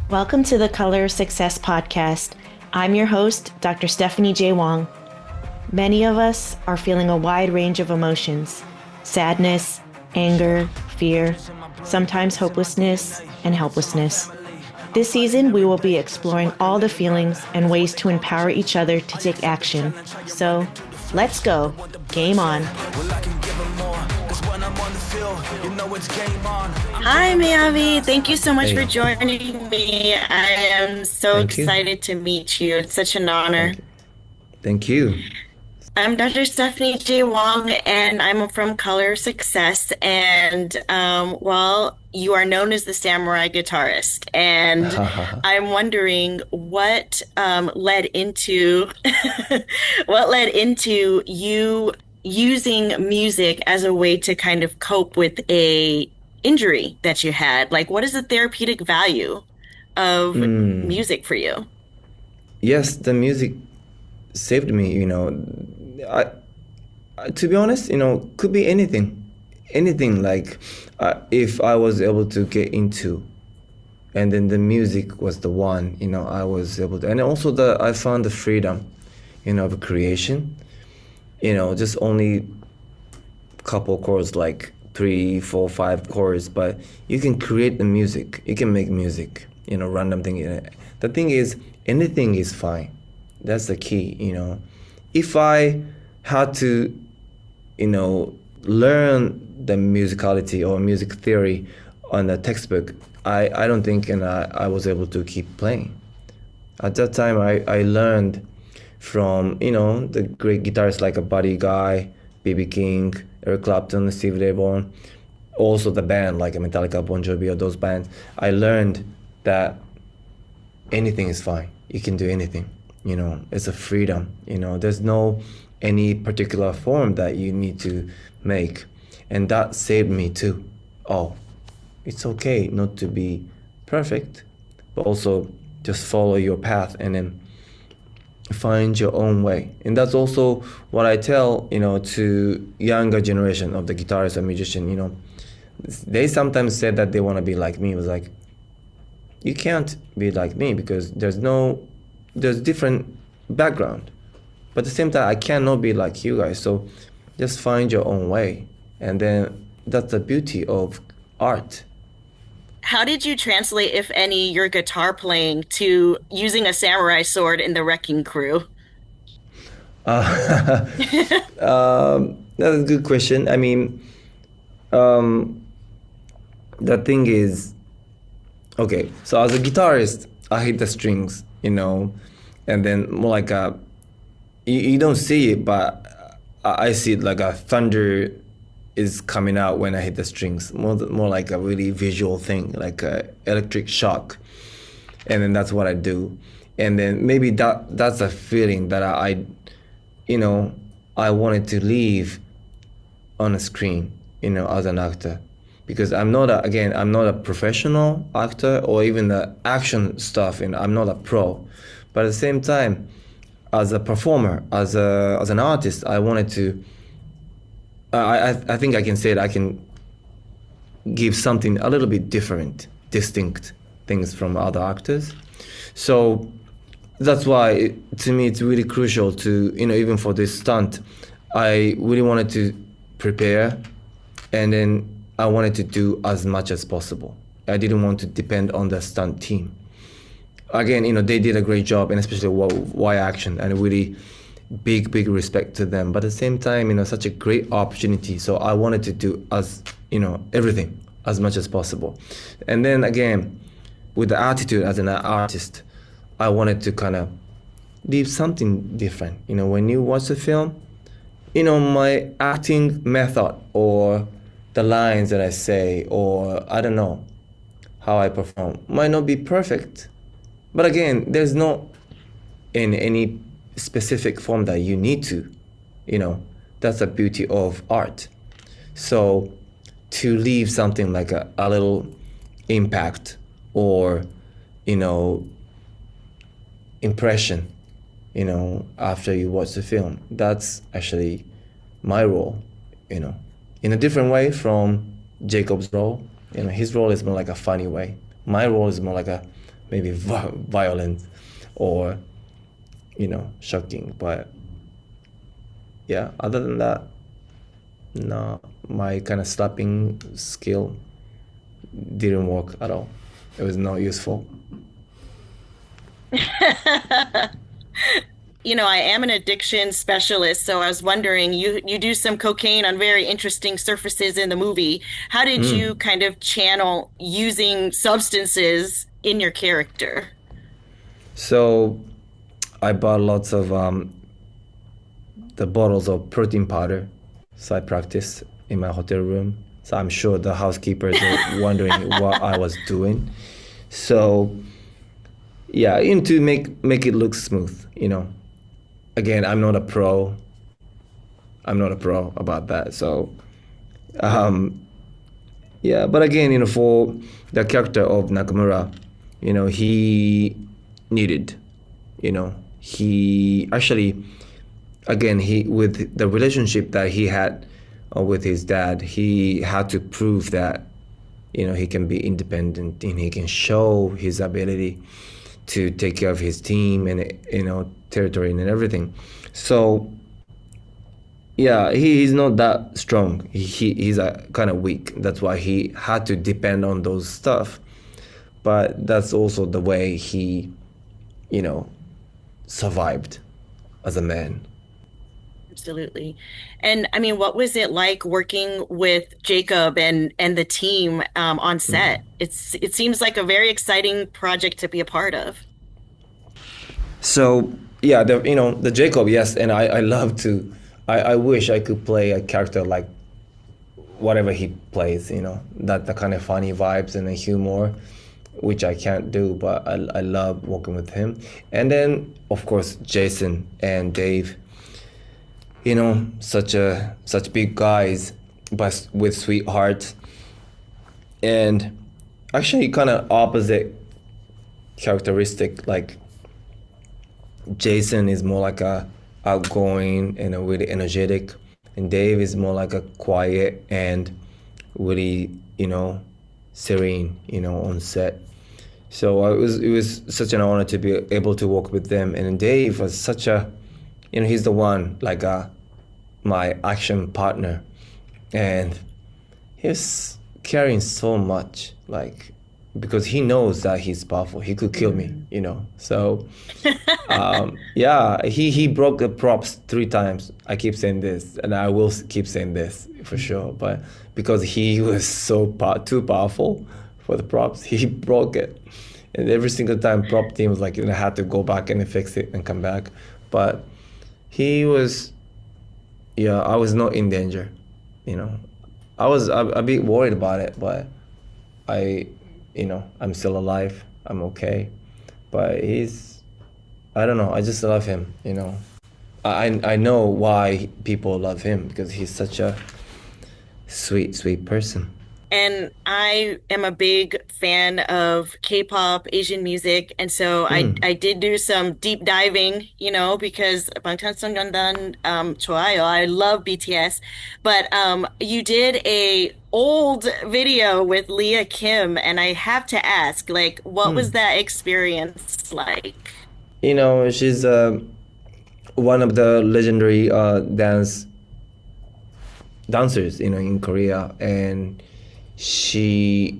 Welcome to the Color of Success podcast. I'm your host, Dr. Stephanie J. Wong. Many of us are feeling a wide range of emotions: sadness, anger, fear, sometimes hopelessness and helplessness. This season, we will be exploring all the feelings and ways to empower each other to take action. So, let's go. Game on. Hi, Miyavi. Thank you so much Hey, for joining me. I am so thank you. excited to meet you. It's such an honor. Thank you. Thank you. I'm Dr. Stephanie J. Wong, and I'm from Color Success. And well, you are known as the samurai guitarist. And I'm wondering what led into what led into you using music as a way to kind of cope with a injury that you had. Like, what is the therapeutic value of Mm, music for you? yes, the music saved me, I, to be honest, could be anything. Anything like if I was able to get into, and then the music was the one, I was able to, and also I found the freedom, of creation, just only couple chords, like three, four, five chords, but you can create the music. You can make music, random thing. The thing is, anything is fine. That's the key. If I had to, learn the musicality or music theory on the textbook, I don't think and I was able to keep playing. At that time, I learned from, the great guitarists like a Buddy Guy, B.B. King, Eric Clapton, Steve Ray Vaughan, also the band like Metallica, Bon Jovi, or those bands. I learned that anything is fine. You can do anything. It's a freedom. There's no any particular form that you need to make, and that saved me too. Oh, it's okay not to be perfect, but also just follow your path and then find your own way. And that's also what I tell, to younger generation of the guitarists and musician. They sometimes said that they want to be like me. It was like, you can't be like me because there's different background. But at the same time, I cannot be like you guys. So just find your own way. And then that's the beauty of art. How did you translate, if any, your guitar playing to using a samurai sword in the Wrecking Crew? Uh, that's a good question. I mean, um, the thing is, okay, so as a guitarist, I hit the strings, and then more like you don't see it, but I see it like a thunder is coming out when I hit the strings. More like a really visual thing, like a electric shock, and then that's what I do, and then maybe that's a feeling that you know, I wanted to leave on a screen, as an actor, because I'm not a professional actor or even the action stuff, and I'm not a pro, but at the same time, as a performer, as an artist, I wanted to. I think I can say that I can give something a little bit different, distinct things from other actors. So that's why to me it's really crucial to, even for this stunt, I really wanted to prepare, and then I wanted to do as much as possible. I didn't want to depend on the stunt team. Again, they did a great job, and especially Y Action, and really big respect to them. But at the same time, such a great opportunity. So I wanted to do everything as much as possible. And then again, with the attitude as an artist, I wanted to kind of leave something different. When you watch the film, my acting method or the lines that I say, or I don't know how I perform might not be perfect. But again, there's no in any specific form that you need to, that's the beauty of art. So to leave something like a little impact or, you know, impression, after you watch the film, that's actually my role, in a different way from Jacob's role. His role is more like a funny way. My role is more like a maybe violent or, shocking. But yeah, other than that, no, my kind of slapping skill didn't work at all. It was not useful. I am an addiction specialist, so I was wondering, you do some cocaine on very interesting surfaces in the movie. How did you kind of channel using substances in your character? So I bought lots of the bottles of protein powder. So I practiced in my hotel room. So I'm sure the housekeepers were wondering what I was doing. So yeah, to make it look smooth. Again, I'm not a pro. I'm not a pro about that. So um, yeah, but again, for the character of Nakamura, he needed, he actually, again, he with the relationship that he had with his dad, he had to prove that, he can be independent and he can show his ability to take care of his team and, territory and everything. So yeah, he's not that strong. He's kind of weak. That's why he had to depend on those stuff. But that's also the way he, survived as a man. Absolutely. And I mean, what was it like working with Jacob and the team on set? It seems like a very exciting project to be a part of. So yeah, the Jacob, yes, and I love to. I wish I could play a character like whatever he plays. That the kind of funny vibes and the humor, which I can't do, but I love working with him. And then of course Jason and Dave. Such big guys, but with sweet hearts, and actually kind of opposite characteristic. Like Jason is more like a outgoing and a really energetic, and Dave is more like a quiet and really, serene, on set. So it was such an honor to be able to work with them. And Dave was such a, he's the one like my action partner, and he was carrying so much, like, because he knows that he's powerful. He could kill me. So yeah, he broke the props 3 times. I keep saying this, and I will keep saying this for sure. But because he was so too powerful for the props, he broke it. And every single time, prop team was like, had to go back and fix it and come back. But he was, yeah, I was not in danger. I was a bit worried about it, but I, I'm still alive. I'm okay. But I don't know. I just love him. I know why people love him, because he's such a sweet, sweet person. And I am a big fan of K-pop, Asian music, and so I did do some deep diving, because 방탄소년단 좋아요. I love BTS, but you did a old video with Leah Kim, and I have to ask, like, what was that experience like? She's one of the legendary dancers, in Korea, and she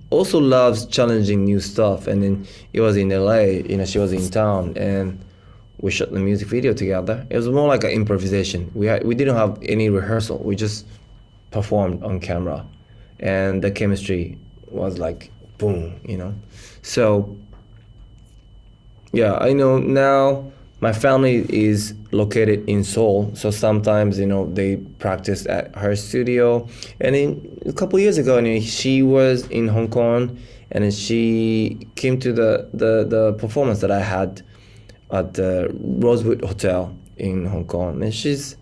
also loves challenging new stuff. And then it was in LA, she was in town, and we shot the music video together. It was more like an improvisation. We didn't have any rehearsal. We just performed on camera, and the chemistry was like boom. So yeah, I know now my family is located in Seoul, so sometimes they practice at her studio. And a couple years ago, she was in Hong Kong, and then she came to the performance that I had at the Rosewood Hotel in Hong Kong. And she's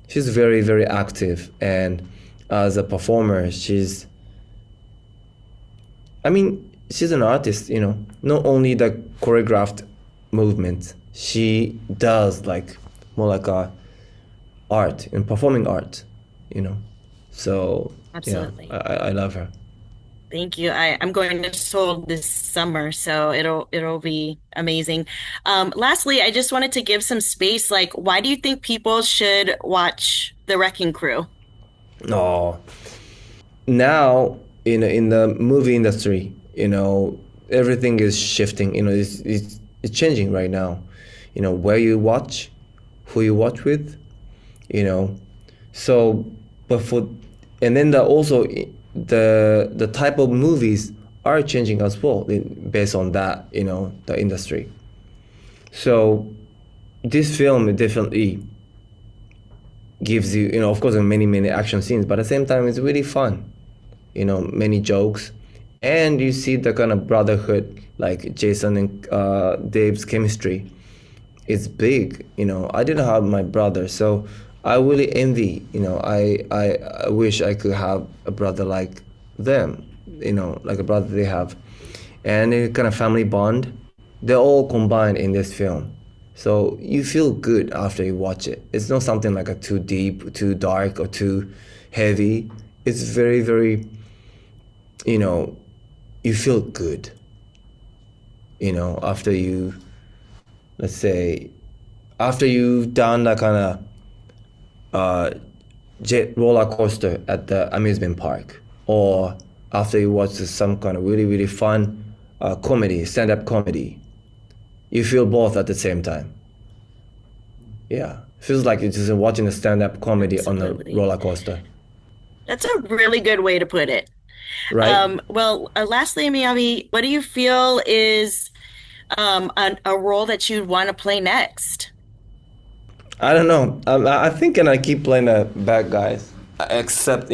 very, very active, and as a performer, she's an artist. Not only the choreographed movement. She does like more like a art and performing art. So Absolutely. yeah, I love her. Thank you. I'm going to Seoul this summer, so it'll be amazing. Lastly, I just wanted to give some space. Like, why do you think people should watch The Wrecking Crew? Oh, now in the movie industry, everything is shifting. It's changing right now. Where you watch, who you watch with, you know. So, but for and then also the type of movies are changing as well based on that, the industry. So this film definitely gives you, of course, many action scenes, but at the same time, it's really fun. Many jokes, and you see the kind of brotherhood, like Jason and Dave's chemistry. It's big. I didn't have my brother, so I really envy. I wish I could have a brother like them. Like a brother they have, and a kind of family bond. They're all combined in this film. So you feel good after you watch it. It's not something like a too deep, too dark, or too heavy. It's very, very, you feel good. After you, let's say, after you've done that kind of jet roller coaster at the amusement park, or after you watch some kind of really, really fun comedy, stand-up comedy, you feel both at the same time. Yeah, feels like you're just watching a stand-up comedy on a Absolutely. roller coaster, That's a really good way to put it. right? Lastly, Miyavi, what do you feel is a role that you'd want to play next? I don't know. I think and I keep playing the bad guys, except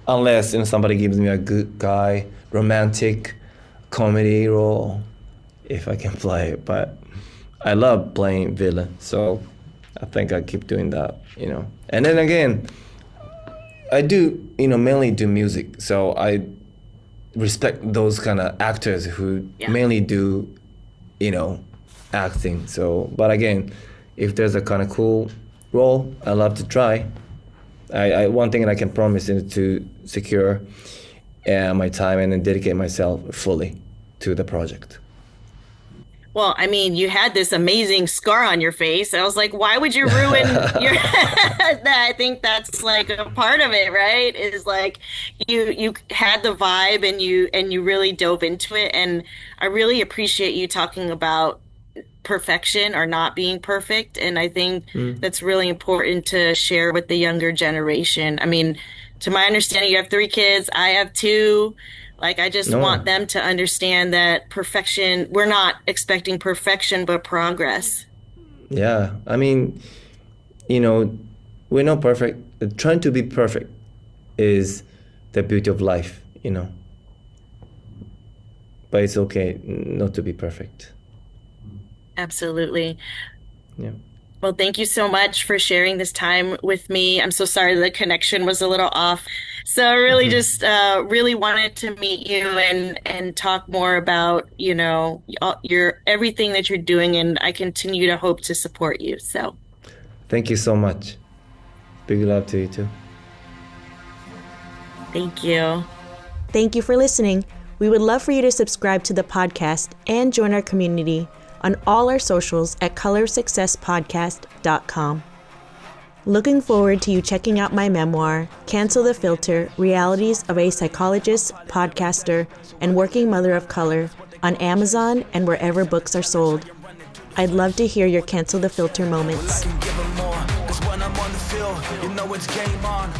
unless somebody gives me a good guy, romantic comedy role, if I can play it. But I love playing villain, so I think I keep doing that. And then again, I do mainly do music, so I respect those kind of actors who Yeah. mainly do acting. So, but again, if there's a kind of cool role, I love to try. One thing that I can promise is to secure my time and then dedicate myself fully to the project. Well, I mean, you had this amazing scar on your face. I was like, why would you ruin your that? I think that's like a part of it, right? Is like you had the vibe and you really dove into it. And I really appreciate you talking about perfection or not being perfect. And I think Mm. that's really important to share with the younger generation. I mean, to my understanding, you have three kids. I have two. Like, I just want No, them to understand that perfection, we're not expecting perfection, but progress. yeah. I mean, you know, we're not perfect. Trying to be perfect is the beauty of life. But it's okay not to be perfect. Absolutely. Yeah. Well, thank you so much for sharing this time with me. I'm so sorry the connection was a little off. So I really Mhm. just really wanted to meet you and talk more about, your everything that you're doing, and I continue to hope to support you. So Thank you so much. Big love to you too. thank you. Thank you for listening. We would love for you to subscribe to the podcast and join our community on all our socials at colorsuccesspodcast.com. Looking forward to you checking out my memoir, Cancel the Filter: Realities of a Psychologist, Podcaster, and Working Mother of Color on Amazon and wherever books are sold. I'd love to hear your Cancel the Filter moments. I can give 'em more, 'cause when I'm on the field, you know it's game on.